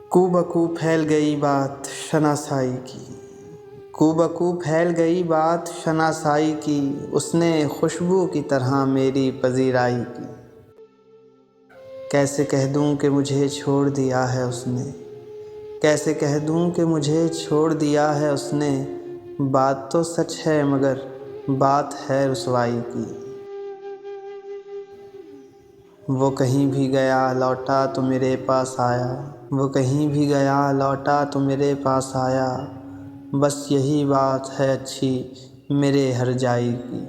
کو بکو پھیل گئی بات شناسائی کی، کو بکو پھیل گئی بات شناسائی کی، اس نے خوشبو کی طرح میری پذیرائی کی۔ کیسے کہہ دوں کہ مجھے چھوڑ دیا ہے اس نے، کیسے کہہ دوں کہ مجھے چھوڑ دیا ہے اس نے، بات تو سچ ہے مگر بات ہے رسوائی کی۔ وہ کہیں بھی گیا لوٹا تو میرے پاس آیا، وہ کہیں بھی گیا لوٹا تو میرے پاس آیا، بس یہی بات ہے اچھی میرے ہر جائی کی۔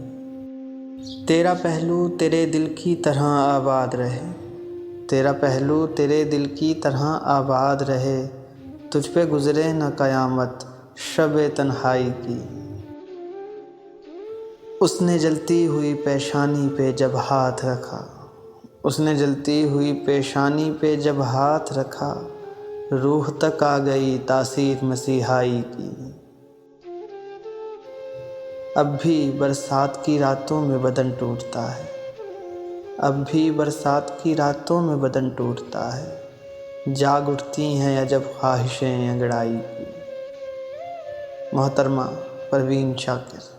تیرا پہلو تیرے دل کی طرح آباد رہے، تیرا پہلو تیرے دل کی طرح آباد رہے، تجھ پہ گزرے نہ قیامت شب تنہائی کی۔ اس نے جلتی ہوئی پیشانی پہ جب ہاتھ رکھا، اس نے جلتی ہوئی پیشانی پہ جب ہاتھ رکھا، روح تک آ گئی تاثیر مسیحائی کی۔ اب بھی برسات کی راتوں میں بدن ٹوٹتا ہے، اب بھی برسات کی راتوں میں بدن ٹوٹتا ہے، جاگ اٹھتی ہیں عجب خواہشیں انگڑائی کی۔ محترمہ پروین شاکر۔